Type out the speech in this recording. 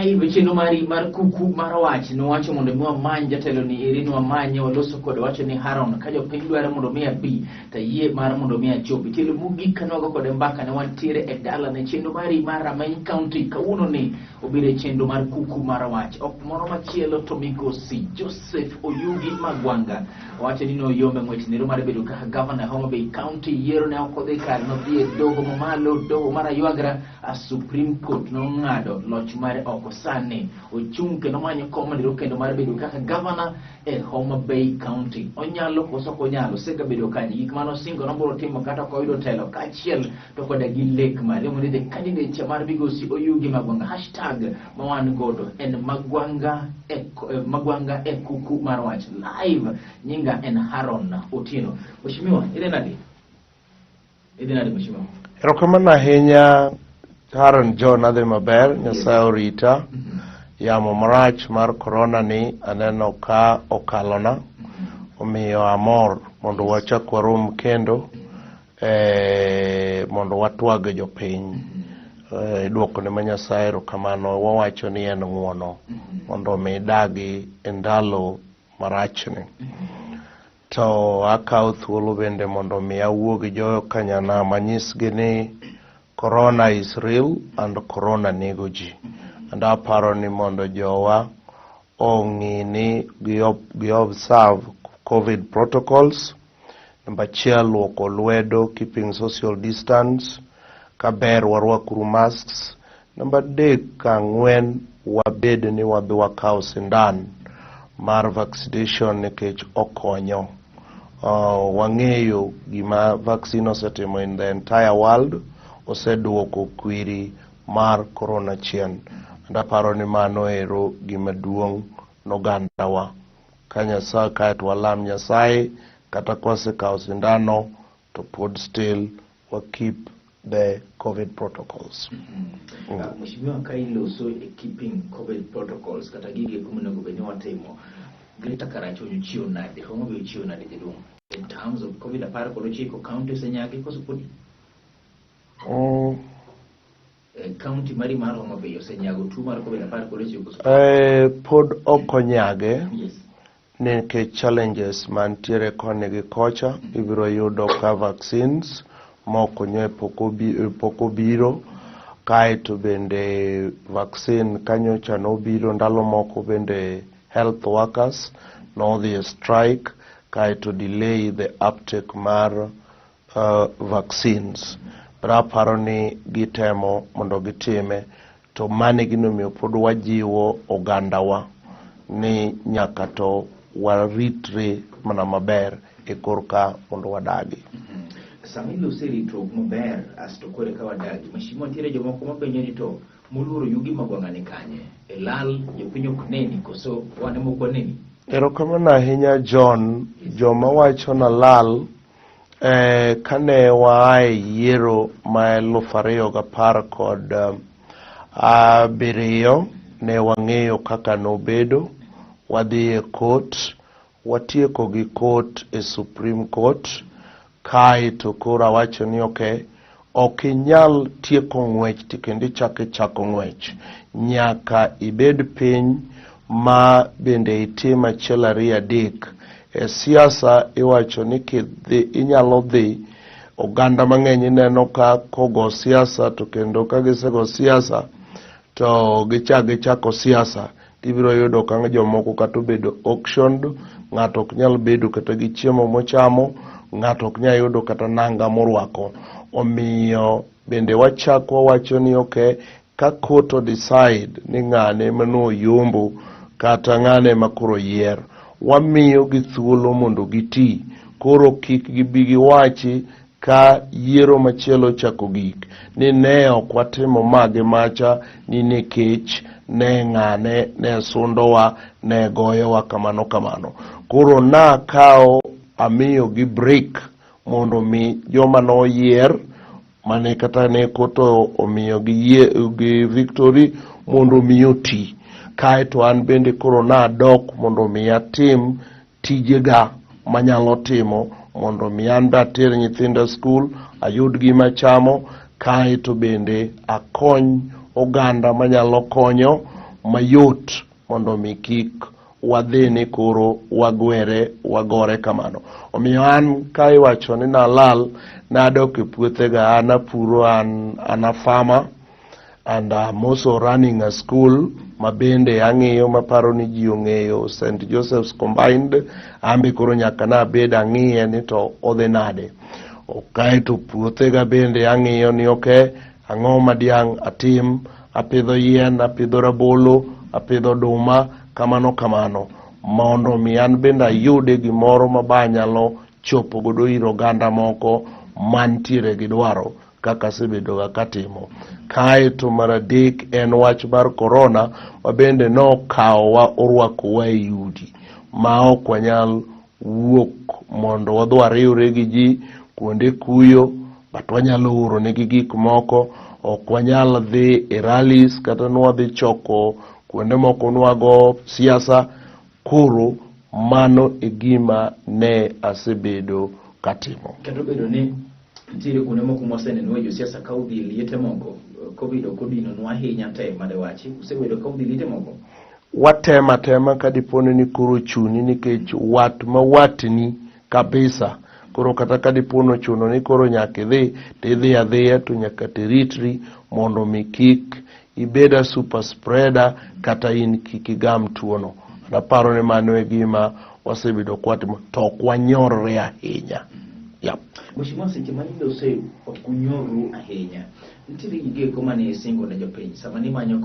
live chenro mar Kuku Mar Wach nowacho mondo mi wamany jatelo ni eri wamanye waloso kod wacho ni Haron ka jopiny dwaro mondo mi abi ta yie mar mondo mi achopi telo mogik kanogo kod mbaka ne wantiere e dala ne chenro mar Rameny County kawuono ni obire chenro mar Kuku Mar Wach ok moro machielo to migosi Joseph Oyugi Magwanga wacho ni no yombe ng'wech nero mar bedo kaka governor Homa Bay County yiero ne ok odhi kar no dhi e doho mamalo doho mar aywagra a Supreme Court no ng'ado loch mare oko sani ochung' kendo manyo komandiro kendo mar bedo kaka governor e Homa Bay County onyalo koso konyalo sega bedo kanyi gik mano singo noboro timo kata koyudo telo kachiel to koda gi lek mare mo the candidate mar migosi Oyugi Magwanga hashtag mawan godo en Magwanga e Kuku Mar Wach live nyinga en Haron Otieno mheshimiwa ile nadi mheshimiwa erokamano ahinya Haron John adhi maber Nyasaye orita yamo marach mar corona ni aneno ka okalona omiyo amor mondo wachak warom kendo mondo watwag jopiny duoko ne ma Nyasaye erokamano wawacho ni en ng'uono mondo mi dagi e ndalo marachni to akawo thuolo bende mondo mi awuo gi jo kanyana manyisgi ni corona is real and corona nego ji and aparo ni mondo jowa ong'i ni gi observe COVID protocols. Number achiel luoko lwedo, keeping social distance, kaber warwakuru masks. Number adek ang'wen wabed ni wadhi wakaw sindan mar vaccination nikech okonyo. Wang'eyo gima vaccine osetimo in the entire world oseduoko kwiri mar corona chien. Aparo ni mano ero gima duong' nogandawa ka Nyasaye kae to walam Nyasaye kata kwasekawo sindano to pod still we keep the COVID protocols. Mheshimiwa kailoso keeping COVID protocols kata gige kumonego beni watimo Greta Karacho chiwo nade Homa Bay chiwo nade jadong in terms of COVID aparo kod chiko county senyagi koso podi county mari mar Homa Bay osenyago tuo mar COVID aparo kod chiko pod okonyage yes nikech challenges mantiere koni gi kocha ibiro yudo ka vaccines moko nye poko biro kae to bende vaccine kanyocha no biro ndalo moko bende health workers no the strike kae to delay the uptake mar vaccines aparo ni gitemo mondo gitime to mane ginomiyo pod wajiwo ogandawa ni nyaka to waritre mana maber e korka mondo wadagi. Samilo serito maber asto kore ka wadagi mashimo tiere jomoko mapenjo ni to muluoro Yugi Magwanga ni kanye e lal jopiny ok neni koso wane moko neni. Erokamano ahinya John joma wacho na lal kane waaye yiero ma 2010 kod abiriyo ne wang'eyo kaka nobedo wadhi e court watieko gi court e Supreme Court kae to kora wacho ni ok inyal tieko ng'wech tikendi chako ng'wech nyaka ibed piny ma bende itim achiel ariyo adek e siasa iwacho ni inyalo dhi oganda mang'eny neno ka kogo siasa to kendo ka gisego siasa to gichako siasa ibiro yudo ka jomoko kata bedo auctioned ng'ato ok nyal bedo kata gi chiemo mochamo ng'ato ok nyal yudo kata nanga morwako omiyo bende wachako wacho ni ka court decide ni ng'ane mano yombo kata ng'ane makoro yier wamiyo gi thuolo mondo giti koro kik gibi giwachi ka yiero machielo chako gik ni ne ok watimo mage macha ni nikech ne ng'ane ne sundowa ne goyowa kamano koro na kao amiyo gi break mondo mi joma no yier mane kata ne koto omiyo gi victory mondo mi oti kae to an bende koro na dok mondo mi atim tijega manyalo timo mondo mi an bater nyithinda school ayud gima chamo kae to bende akony oganda manyalo konyo mayot mondo mi kik wadhi ni koro wagore kamano. Omiyo an ka iwacho ni nalal, nadok e puothega, an apuro, an a farmer, and I'm also running a school mabende ang'iyo maparo ni ji ong'eyo St. Joseph's Combined. Ambe koro nyaka nabed ang'iye ni to odhi nade. Kae to puothega bende ang'iyo ni ang'o madiang' atim, apidho yien, apidho rabolo, apidho oduma, kamano mondo mi an bende ayude gimoro mabanyalo chopo godo ir oganda moko mantiere gi dwaro kaka asebedoga katimo. Kae to mar adek en wach mar corona, mabende nokawowa orwakowa e udi ma ok wanyal wuok mondo wadhi wariwre gi ji kuonde kuyo, but wanyalo oro negi gik moko. Ok wanyal dhi e rallies kata nwadhi choko kuonde moko nwago siasa. Koro mano e gima ne asebedo katimo. Kendo bedo ni nitiere kuonde moko mwaseneno jo siasa ka udhi liete moko, covid kodino nwa hinya te madewachi, usebedo ka udhi liete moko? Watema kadipone ni koro chuni nikech wat ma watni kabisa. Koro kata kadipono chuno ni koro nyaka idhi adhiya to nyaka tiritri mondo mi kik ibeda super spreader kata in kik igam tuono. Naparo ni mano e gima wasebedo kwatimo, to ok wanyorre ahinya. Mheshimiwa, seche manindo se ok unyorru ahinya, nitiere gige mane isingo ne jopiny sama ni manyo